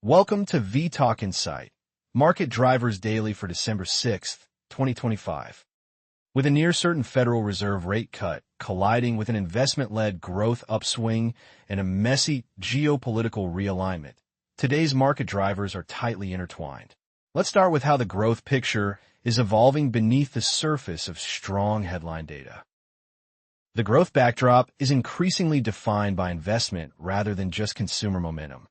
Welcome to vTalkInsight, Market Drivers Daily for December 6th, 2025. With a near-certain Federal Reserve rate cut colliding with an investment-led growth upswing and a messy geopolitical realignment, today's market drivers are tightly intertwined. Let's start with how the growth picture is evolving beneath the surface of strong headline data. The growth backdrop is increasingly defined by investment rather than just consumer momentum.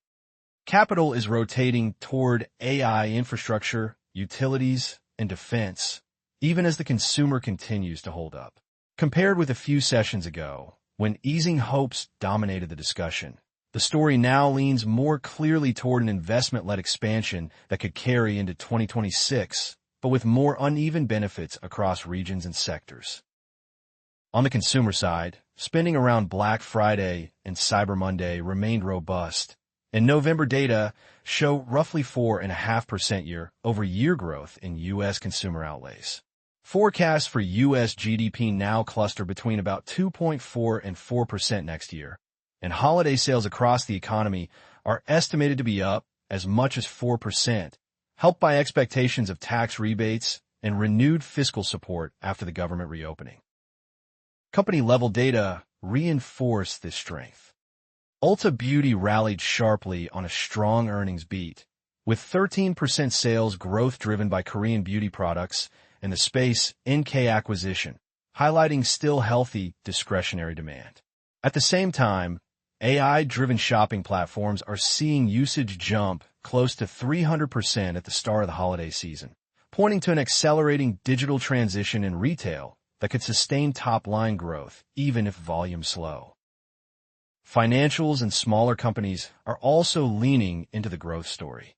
Capital is rotating toward AI infrastructure, utilities, and defense, even as the consumer continues to hold up. Compared with a few sessions ago, when easing hopes dominated the discussion, the story now leans more clearly toward an investment-led expansion that could carry into 2026, but with more uneven benefits across regions and sectors. On the consumer side, spending around Black Friday and Cyber Monday remained robust, and November data show roughly 4.5% year-over-year growth in U.S. consumer outlays. Forecasts for U.S. GDP now cluster between about 2.4% and 4% next year, and holiday sales across the economy are estimated to be up as much as 4%, helped by expectations of tax rebates and renewed fiscal support after the government reopening. Company-level data reinforce this strength. Ulta Beauty rallied sharply on a strong earnings beat, with 13% sales growth driven by Korean beauty products and the Space NK acquisition, highlighting still healthy discretionary demand. At the same time, AI-driven shopping platforms are seeing usage jump close to 300% at the start of the holiday season, pointing to an accelerating digital transition in retail that could sustain top-line growth even if volumes slow. Financials and smaller companies are also leaning into the growth story.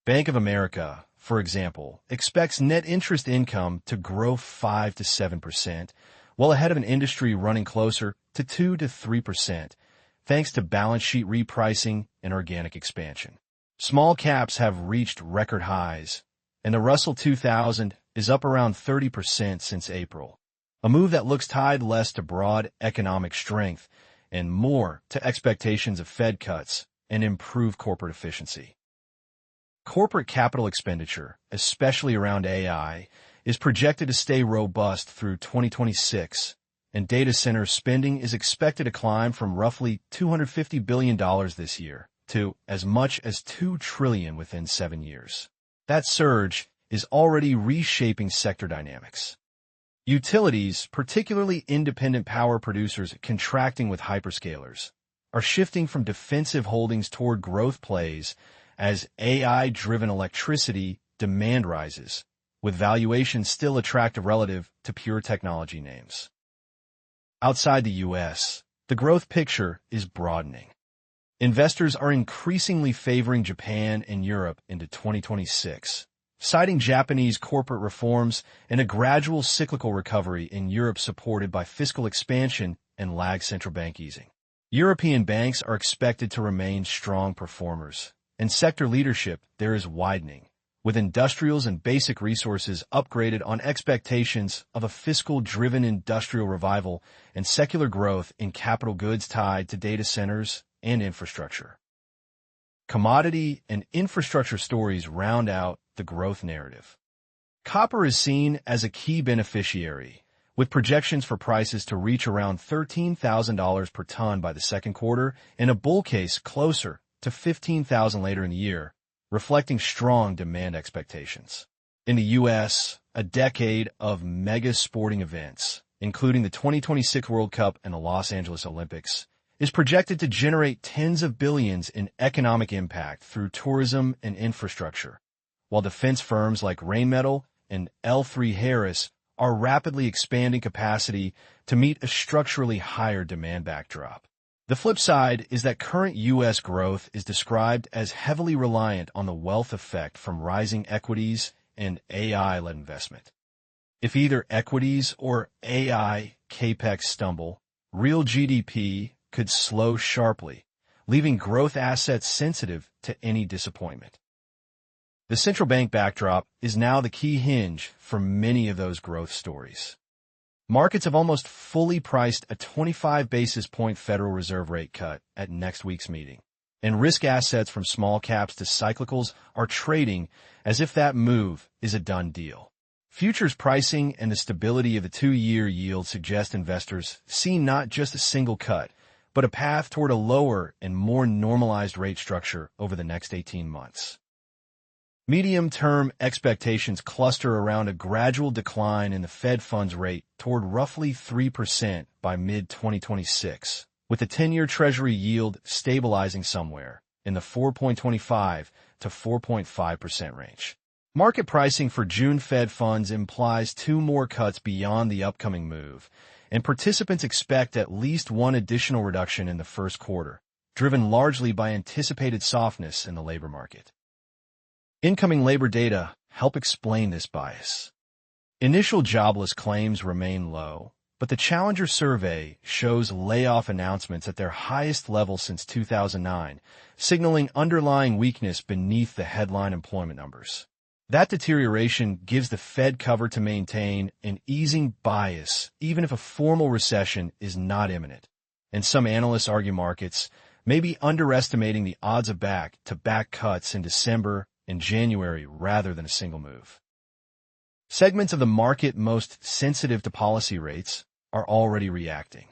Bank of America, for example, expects net interest income to grow 5 to 7%, well ahead of an industry running closer to 2 to 3%, thanks to balance sheet repricing and organic expansion. Small caps have reached record highs, and the Russell 2000 is up around 30% since April, a move that looks tied less to broad economic strength and more to expectations of Fed cuts and improved corporate efficiency. Corporate capital expenditure, especially around AI, is projected to stay robust through 2026, and data center spending is expected to climb from roughly $250 billion this year to as much as $2 trillion within 7 years. That surge is already reshaping sector dynamics. Utilities, particularly independent power producers contracting with hyperscalers, are shifting from defensive holdings toward growth plays as AI-driven electricity demand rises, with valuations still attractive relative to pure technology names. Outside the U.S., the growth picture is broadening. Investors are increasingly favoring Japan and Europe into 2026, citing Japanese corporate reforms and a gradual cyclical recovery in Europe supported by fiscal expansion and lagged central bank easing. European banks are expected to remain strong performers, and sector leadership there is widening, with industrials and basic resources upgraded on expectations of a fiscal-driven industrial revival and secular growth in capital goods tied to data centers and infrastructure. Commodity and infrastructure stories round out the growth narrative. Copper is seen as a key beneficiary, with projections for prices to reach around $13,000 per ton by the second quarter and a bull case closer to $15,000 later in the year, reflecting strong demand expectations. In the U.S., a decade of mega sporting events, including the 2026 World Cup and the Los Angeles Olympics, is projected to generate tens of billions in economic impact through tourism and infrastructure, while defense firms like Rheinmetall and L3Harris are rapidly expanding capacity to meet a structurally higher demand backdrop. The flip side is that current U.S. growth is described as heavily reliant on the wealth effect from rising equities and AI-led investment. If either equities or AI capex stumble, real GDP could slow sharply, leaving growth assets sensitive to any disappointment. The central bank backdrop is now the key hinge for many of those growth stories. Markets have almost fully priced a 25 basis point Federal Reserve rate cut at next week's meeting, and risk assets from small caps to cyclicals are trading as if that move is a done deal. Futures pricing and the stability of the 2-year yield suggest investors see not just a single cut, but a path toward a lower and more normalized rate structure over the next 18 months. Medium-term expectations cluster around a gradual decline in the Fed funds rate toward roughly 3% by mid-2026, with the 10-year Treasury yield stabilizing somewhere in the 4.25 to 4.5% range. Market pricing for June Fed funds implies 2 more cuts beyond the upcoming move, and participants expect at least 1 additional reduction in the first quarter, driven largely by anticipated softness in the labor market. Incoming labor data help explain this bias. Initial jobless claims remain low, but the Challenger survey shows layoff announcements at their highest level since 2009, signaling underlying weakness beneath the headline employment numbers. That deterioration gives the Fed cover to maintain an easing bias, even if a formal recession is not imminent. And some analysts argue markets may be underestimating the odds of back-to-back cuts in December and January rather than a single move. Segments of the market most sensitive to policy rates are already reacting.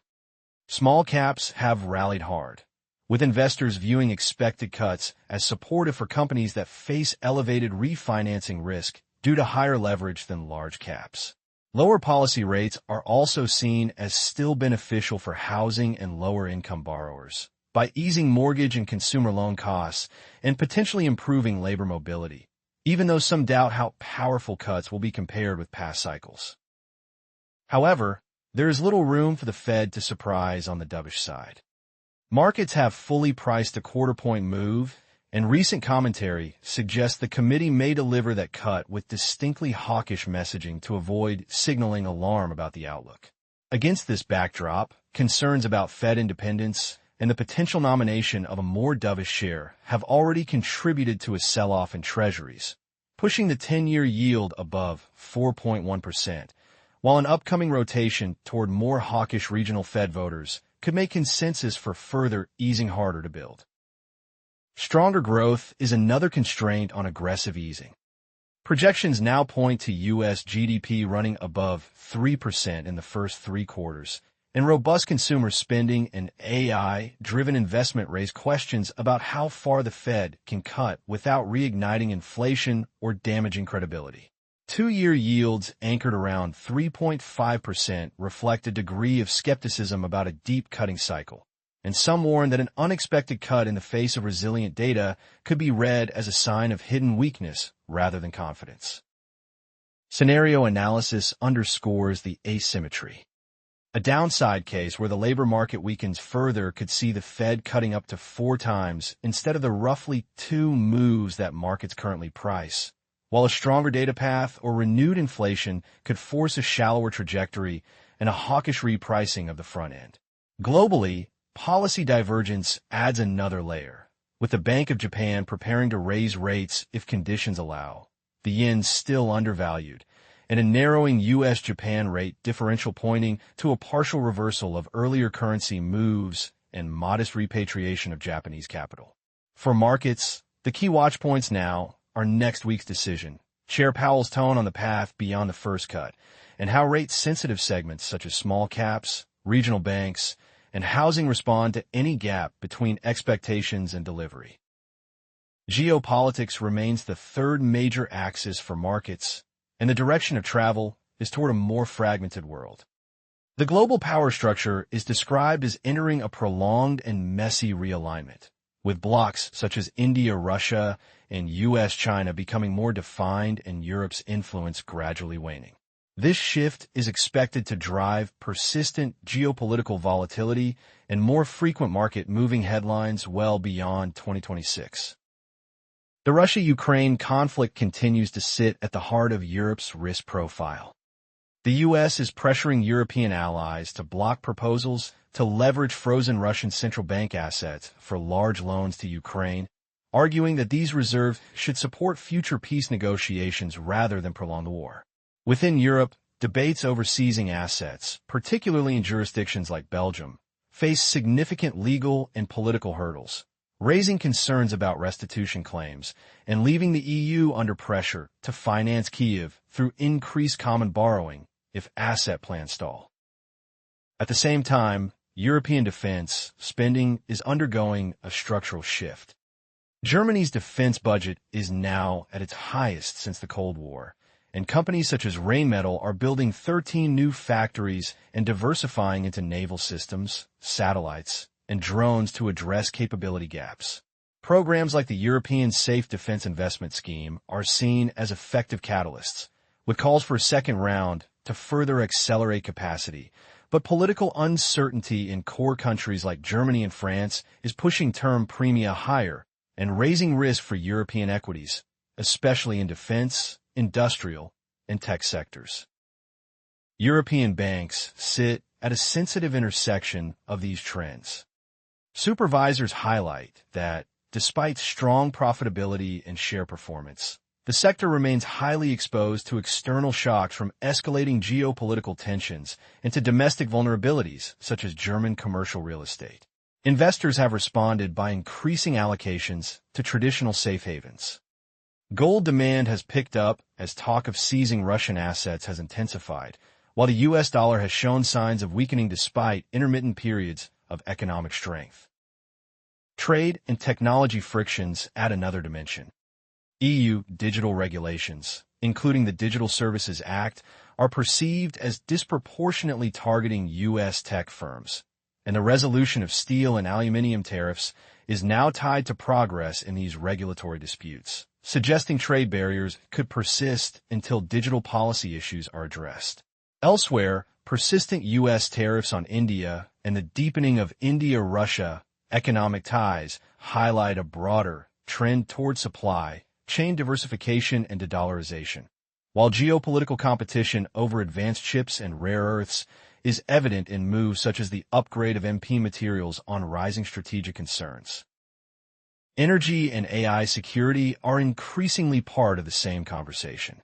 Small caps have rallied hard, with investors viewing expected cuts as supportive for companies that face elevated refinancing risk due to higher leverage than large caps. Lower policy rates are also seen as still beneficial for housing and lower-income borrowers by easing mortgage and consumer loan costs and potentially improving labor mobility, even though some doubt how powerful cuts will be compared with past cycles. However, there is little room for the Fed to surprise on the dovish side. Markets have fully priced a quarter-point move, and recent commentary suggests the committee may deliver that cut with distinctly hawkish messaging to avoid signaling alarm about the outlook. Against this backdrop, concerns about Fed independence and the potential nomination of a more dovish share have already contributed to a sell-off in treasuries, pushing the 10-year yield above 4.1%, while an upcoming rotation toward more hawkish regional Fed voters could make consensus for further easing harder to build. Stronger growth is another constraint on aggressive easing. Projections now point to U.S. GDP running above 3% in the first 3 quarters, and robust consumer spending and AI-driven investment raise questions about how far the Fed can cut without reigniting inflation or damaging credibility. 2-year yields anchored around 3.5% reflect a degree of skepticism about a deep cutting cycle, and some warn that an unexpected cut in the face of resilient data could be read as a sign of hidden weakness rather than confidence. Scenario analysis underscores the asymmetry. A downside case where the labor market weakens further could see the Fed cutting up to 4 times instead of the roughly 2 moves that markets currently price, while a stronger data path or renewed inflation could force a shallower trajectory and a hawkish repricing of the front end. Globally, policy divergence adds another layer, with the Bank of Japan preparing to raise rates if conditions allow, the yen still undervalued, and a narrowing U.S.-Japan rate differential pointing to a partial reversal of earlier currency moves and modest repatriation of Japanese capital. For markets, the key watch points now are next week's decision, Chair Powell's tone on the path beyond the first cut, and how rate-sensitive segments such as small caps, regional banks, and housing respond to any gap between expectations and delivery. Geopolitics remains the third major axis for markets, and the direction of travel is toward a more fragmented world. The global power structure is described as entering a prolonged and messy realignment, with blocs such as India, Russia, and U.S.-China becoming more defined and Europe's influence gradually waning. This shift is expected to drive persistent geopolitical volatility and more frequent market-moving headlines well beyond 2026. The Russia-Ukraine conflict continues to sit at the heart of Europe's risk profile. The U.S. is pressuring European allies to block proposals to leverage frozen Russian central bank assets for large loans to Ukraine, arguing that these reserves should support future peace negotiations rather than prolong the war. Within Europe, debates over seizing assets, particularly in jurisdictions like Belgium, face significant legal and political hurdles, raising concerns about restitution claims and leaving the EU under pressure to finance Kyiv through increased common borrowing if asset plans stall. At the same time, European defense spending is undergoing a structural shift. Germany's defense budget is now at its highest since the Cold War, and companies such as Rheinmetall are building 13 new factories and diversifying into naval systems, satellites, and drones to address capability gaps. Programs like the European Safe Defense Investment Scheme are seen as effective catalysts, with calls for a second round to further accelerate capacity. But political uncertainty in core countries like Germany and France is pushing term premia higher and raising risk for European equities, especially in defense, industrial, and tech sectors. European banks sit at a sensitive intersection of these trends. Supervisors highlight that, despite strong profitability and share performance, the sector remains highly exposed to external shocks from escalating geopolitical tensions and to domestic vulnerabilities, such as German commercial real estate. Investors have responded by increasing allocations to traditional safe havens. Gold demand has picked up as talk of seizing Russian assets has intensified, while the U.S. dollar has shown signs of weakening despite intermittent periods of economic strength. Trade and technology frictions add another dimension. EU digital regulations, including the Digital Services Act, are perceived as disproportionately targeting U.S. tech firms, and the resolution of steel and aluminum tariffs is now tied to progress in these regulatory disputes, suggesting trade barriers could persist until digital policy issues are addressed. Elsewhere, persistent U.S. tariffs on India and the deepening of India-Russia economic ties highlight a broader trend toward supply chain diversification and de-dollarization. While geopolitical competition over advanced chips and rare earths is evident in moves such as the upgrade of MP materials on rising strategic concerns. Energy and AI security are increasingly part of the same conversation.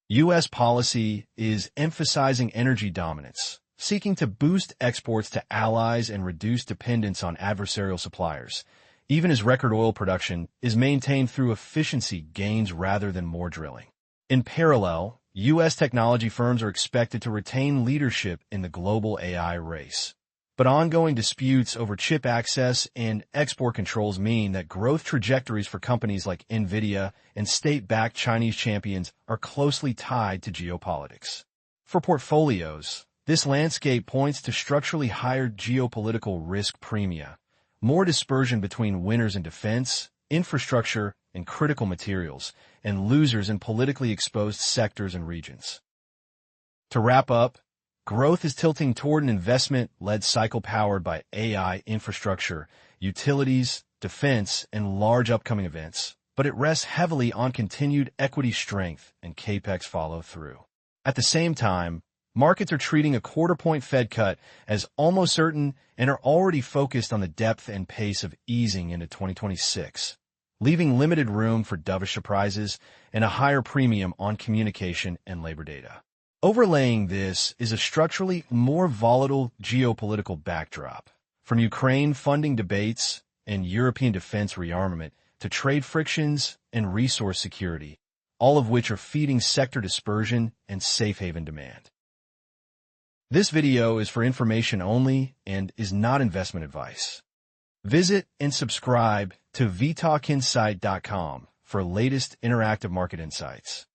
U.S. policy is emphasizing energy dominance, seeking to boost exports to allies and reduce dependence on adversarial suppliers, even as record oil production is maintained through efficiency gains rather than more drilling. In parallel, U.S. technology firms are expected to retain leadership in the global AI race. But ongoing disputes over chip access and export controls mean that growth trajectories for companies like NVIDIA and state-backed Chinese champions are closely tied to geopolitics. For portfolios, this landscape points to structurally higher geopolitical risk premia, more dispersion between winners in defense, infrastructure, and critical materials, and losers in politically exposed sectors and regions. To wrap up, growth is tilting toward an investment-led cycle powered by AI infrastructure, utilities, defense, and large upcoming events, but it rests heavily on continued equity strength and capex follow-through. At the same time, markets are treating a quarter-point Fed cut as almost certain and are already focused on the depth and pace of easing into 2026, leaving limited room for dovish surprises and a higher premium on communication and labor data. Overlaying this is a structurally more volatile geopolitical backdrop, from Ukraine funding debates and European defense rearmament to trade frictions and resource security, all of which are feeding sector dispersion and safe haven demand. This video is for information only and is not investment advice. Visit and subscribe to vTalkInsight.com for latest interactive market insights.